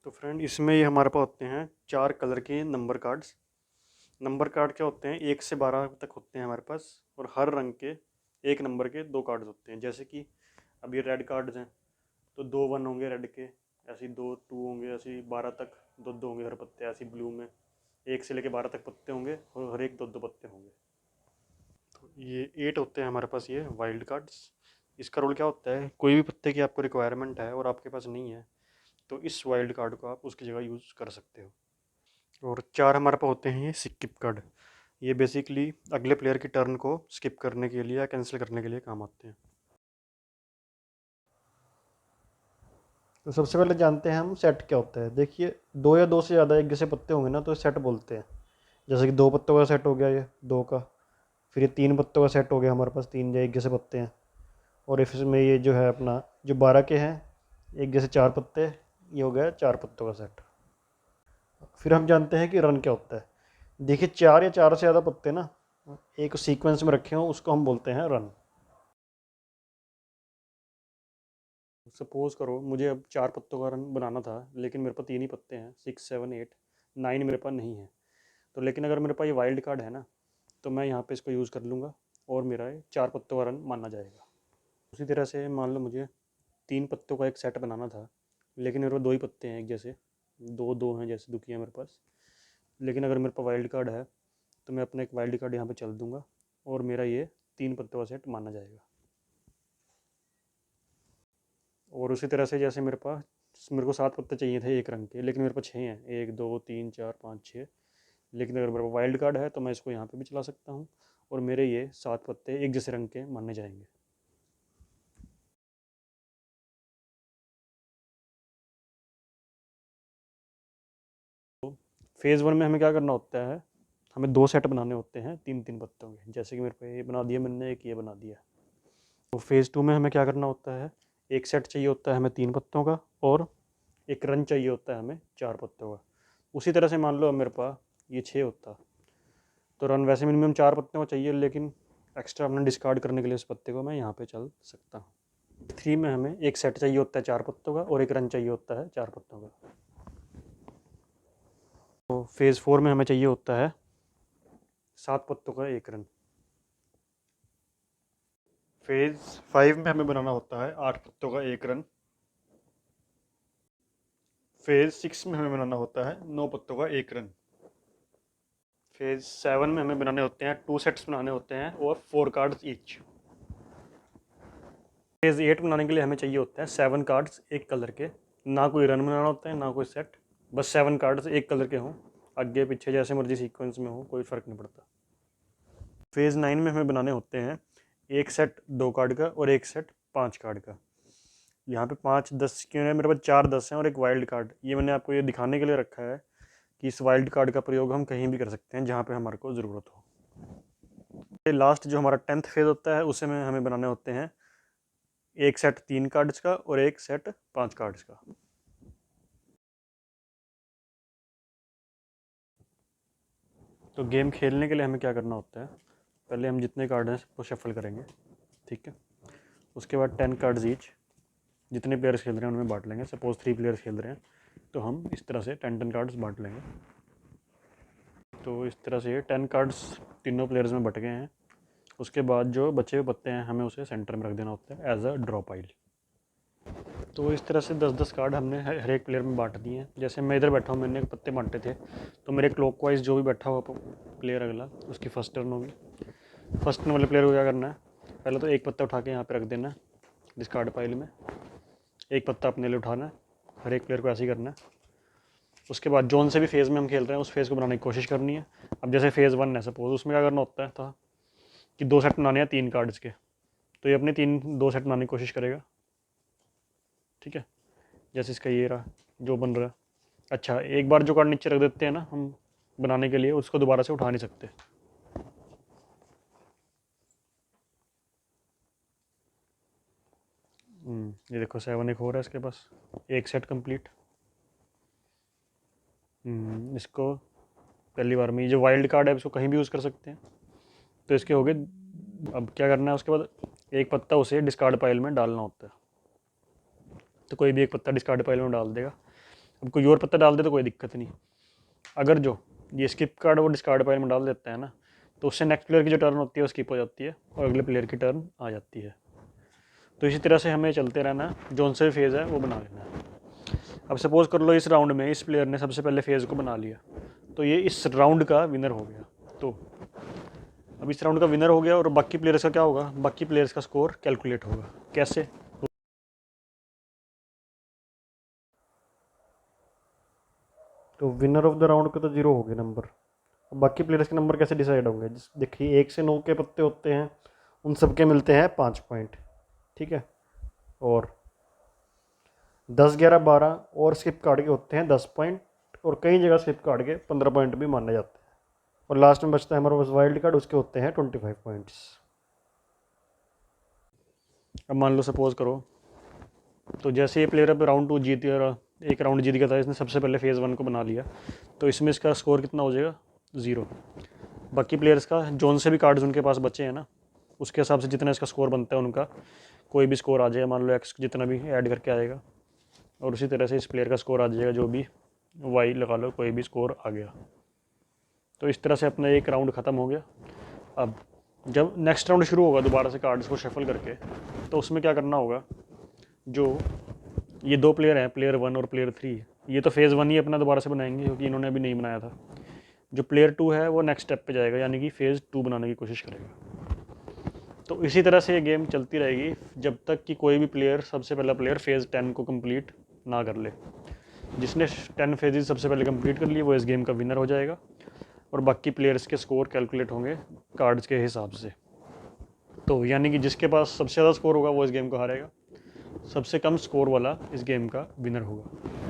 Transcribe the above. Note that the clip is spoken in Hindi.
तो फ्रेंड इसमें ये हमारे पास होते हैं 4 कलर के नंबर कार्ड्स। नंबर कार्ड क्या होते हैं, 1 से 12 तक होते हैं हमारे पास, और हर रंग के एक नंबर के 2 कार्ड्स होते हैं। जैसे कि अब ये रेड कार्ड्स हैं तो 2 1 होंगे रेड के, ऐसे ही 2 2 होंगे, ऐसे ही 12 तक 2 2 होंगे हर पत्ते। ऐसे ही ब्लू में 1 से लेके 12 तक पत्ते होंगे और हर एक 2 2 पत्ते होंगे। तो ये 8 होते हैं हमारे पास ये वाइल्ड कार्ड्स। इसका रोल क्या होता है, कोई भी पत्ते की आपको रिक्वायरमेंट है और आपके पास नहीं है तो इस वाइल्ड कार्ड को आप उसकी जगह यूज़ कर सकते हो। और 4 हमारे पास होते हैं ये स्किप कार्ड। ये बेसिकली अगले प्लेयर की टर्न को स्किप करने के लिए या कैंसिल करने के लिए काम आते हैं। तो सबसे पहले जानते हैं हम सेट क्या होता है। देखिए, 2 या 2 से ज़्यादा एक जैसे पत्ते होंगे ना तो सेट बोलते हैं। जैसे कि 2 पत्तों का सेट हो गया, ये 2 का। फिर ये 3 पत्तों का सेट हो गया, हमारे पास 3 या एक जैसे पत्ते हैं। और इसमें ये जो है अपना जो 12 के हैं एक जैसे 4 पत्ते, ये हो गया 4 पत्तों का सेट। फिर हम जानते हैं कि रन क्या होता है। देखिए, 4 या 4 से ज़्यादा पत्ते ना एक सीक्वेंस में रखे हों उसको हम बोलते हैं रन। सपोज करो मुझे अब 4 पत्तों का रन बनाना था, लेकिन मेरे पास 3 ही पत्ते हैं, 6 7 8 9 मेरे पास नहीं है। तो लेकिन अगर मेरे पास ये वाइल्ड कार्ड है ना, तो मैं यहाँ पे इसको यूज़ कर लूँगा और मेरा ये 4 पत्तों का रन माना जाएगा। उसी तरह से मान लो मुझे 3 पत्तों का एक सेट बनाना था, लेकिन मेरे पास 2 ही पत्ते हैं एक जैसे, 2 2 हैं जैसे दुखी है मेरे पास। लेकिन अगर मेरे पास वाइल्ड कार्ड है तो मैं अपना एक वाइल्ड कार्ड यहाँ पे चल दूँगा और मेरा ये 3 पत्तों का सेट माना जाएगा। और उसी तरह से जैसे मेरे को 7 पत्ते चाहिए थे एक रंग के, लेकिन मेरे पास 6 हैं, 1 2 3 4 5 6। लेकिन अगर मेरे पास वाइल्ड कार्ड है तो मैं इसको यहाँ पे भी चला सकता हूँ और मेरे ये 7 पत्ते एक जैसे रंग के माने जाएंगे। तो फेज़ 1 में हमें क्या करना होता है, हमें 2 सेट बनाने होते हैं 3 3 पत्तों के। जैसे कि मेरे पे ये बना दिया मैंने, एक ये बना दिया। तो फेज़ 2 में हमें क्या करना होता है, एक सेट चाहिए होता है हमें 3 पत्तों का और एक रन चाहिए होता है हमें 4 पत्तों का। उसी तरह से मान लो अब मेरे पास ये 6 होता, तो रन वैसे मिनिमम 4 पत्तों का चाहिए, लेकिन एक्स्ट्रा अपना डिस्कार्ड करने के लिए इस पत्ते को मैं यहाँ पे चल सकता हूँ। 3 में हमें एक सेट चाहिए होता है 4 पत्तों का और एक रन चाहिए होता है 4 पत्तों का। तो फेज़ 4 में हमें चाहिए होता है 7 पत्तों का एक रन। फेज़ 5 में हमें बनाना होता है 8 पत्तों का एक रन। फेज़ 6 में हमें बनाना होता है 9 पत्तों का एक रन। फेज़ 7 में हमें बनाने होते हैं 2 सेट्स बनाने होते हैं और 4 कार्ड्स ईच। फेज़ 8 बनाने के लिए हमें चाहिए होता है 7 कार्ड्स एक कलर के। ना कोई रन बनाना होता है ना कोई सेट, बस 7 कार्ड्स एक कलर के हों, आगे पीछे जैसे मर्जी सीक्वेंस में हो, कोई फ़र्क नहीं पड़ता। फेज़ 9 में हमें बनाने होते हैं एक सेट 2 कार्ड का और एक सेट 5 कार्ड का। यहाँ पे 5 10 क्यों है, मेरे पास 4 10 हैं और एक वाइल्ड कार्ड। ये मैंने आपको ये दिखाने के लिए रखा है कि इस वाइल्ड कार्ड का प्रयोग हम कहीं भी कर सकते हैं जहाँ पे हमारे को ज़रूरत हो। लास्ट जो हमारा 10th फेज़ होता है उसे में हमें बनाने होते हैं एक सेट 3 कार्ड्स का और एक सेट 5 कार्ड्स का। तो गेम खेलने के लिए हमें क्या करना होता है, पहले हम जितने कार्ड हैं सबको शफल करेंगे, ठीक है। उसके बाद 10 कार्ड्स ईच, जितने प्लेयर्स खेल रहे हैं उनमें बांट लेंगे। सपोज 3 प्लेयर्स खेल रहे हैं तो हम इस तरह से 10 10 कार्ड्स बांट लेंगे। तो इस तरह से 10 कार्ड्स तीनों प्लेयर्स में बट गए हैं। उसके बाद जो बचे हुए पत्ते हैं हमें उसे सेंटर में रख देना होता है एज अ ड्रॉ पाइल। तो इस तरह से 10 10 कार्ड हमने हर एक प्लेयर में बांट दिए हैं। जैसे मैं इधर बैठा हूँ, मैंने पत्ते बांटे थे, तो मेरे क्लॉकवाइज जो भी बैठा हुआ प्लेयर अगला उसकी फर्स्ट टर्न होगी। फर्स्ट टर्न वाले प्लेयर को क्या करना है, पहले तो एक पत्ता उठा के यहाँ पे रख देना है डिस्कार्ड पाइल में। एक पत्ता अपने लिए उठाना है, हर एक प्लेयर को ऐसे ही करना है। उसके बाद जोन से भी फेज़ में हम खेल रहे हैं उस फेज़ को बनाने की कोशिश करनी है। अब जैसे फेज़ 1 है सपोज, उसमें क्या करना होता है था कि 2 सेट बनाने हैं 3 कार्ड्स के, तो ये अपने 2 सेट बनाने की कोशिश करेगा, ठीक है। जैसे इसका ये रहा जो बन रहा है। अच्छा, एक बार जो कार्ड नीचे रख देते हैं ना हम बनाने के लिए, उसको दोबारा से उठा नहीं सकते। ये देखो 7 एक और है इसके पास, एक सेट कंप्लीट। इसको पहली बार में ये जो वाइल्ड कार्ड है इसको कहीं भी यूज़ कर सकते हैं। तो इसके हो गए। अब क्या करना है, उसके बाद एक पत्ता उसे डिस्कार्ड पाइल में डालना होता है। तो कोई भी एक पत्ता डिस्कार्ड पाइल में डाल देगा। अब कोई और पत्ता डाल दे तो कोई दिक्कत नहीं। अगर जो ये स्किप कार्ड वो डिस्कार्ड पाइल में डाल देते हैं ना, तो उससे नेक्स्ट प्लेयर की जो टर्न होती है वो स्किप हो जाती है और अगले प्लेयर की टर्न आ जाती है। तो इसी तरह से हमें चलते रहना है, जो से फेज़ है वो बना लेना है। अब सपोज़ कर लो इस राउंड में इस प्लेयर ने सबसे पहले फेज़ को बना लिया, तो ये इस राउंड का विनर हो गया। तो अब इस राउंड का विनर हो गया और बाकी प्लेयर्स का क्या होगा, बाकी प्लेयर्स का स्कोर कैलकुलेट होगा। कैसे? तो विनर ऑफ द राउंड के तो 0 हो गए नंबर। अब बाकी प्लेयर्स के नंबर कैसे डिसाइड होंगे? देखिए 1 से 9 के पत्ते होते हैं, उन सबके मिलते हैं 5 पॉइंट, ठीक है। और 10, 11, 12 और स्किप कार्ड के होते हैं 10 पॉइंट, और कई जगह स्किप कार्ड के 15 पॉइंट भी माने जाते हैं। और लास्ट में बचता है हमारे पास वाइल्ड कार्ड, उसके होते हैं 25 पॉइंट्स। अब मान लो सपोज करो, तो जैसे ये प्लेयर अब राउंड 2 जीत गया, एक राउंड जीत गया था, इसने सबसे पहले फेज़ 1 को बना लिया, तो इसमें इसका स्कोर कितना हो जाएगा? 0। बाकी प्लेयर्स का जोन से भी कार्ड्स उनके पास बचे हैं ना, उसके हिसाब से जितना इसका स्कोर बनता है उनका कोई भी स्कोर आ जाएगा, मान लो एक्स जितना भी ऐड करके आएगा, और उसी तरह से इस प्लेयर का स्कोर आ जाएगा, जो भी वाई लगा लो, कोई भी स्कोर आ गया। तो इस तरह से अपना एक राउंड ख़त्म हो गया। अब जब नेक्स्ट राउंड शुरू होगा दोबारा से कार्ड्स को शफल करके, तो उसमें क्या करना होगा, जो ये 2 प्लेयर हैं, प्लेयर 1 और प्लेयर 3, ये तो फेज़ 1 ही अपना दोबारा से बनाएंगे क्योंकि इन्होंने अभी नहीं बनाया था। जो प्लेयर 2 है वो नेक्स्ट स्टेप पे जाएगा, यानी कि फेज़ 2 बनाने की कोशिश करेगा। तो इसी तरह से ये गेम चलती रहेगी जब तक कि कोई भी प्लेयर, सबसे पहला प्लेयर फेज़ 10 को कंप्लीट ना कर ले। जिसने 10 फेजेस सबसे पहले कंप्लीट कर लिए वो इस गेम का विनर हो जाएगा, और बाकी प्लेयर्स के स्कोर कैलकुलेट होंगे कार्ड्स के हिसाब से। तो यानी कि जिसके पास सबसे ज़्यादा स्कोर होगा वो इस गेम को हारेगा, सबसे कम स्कोर वाला इस गेम का विनर होगा।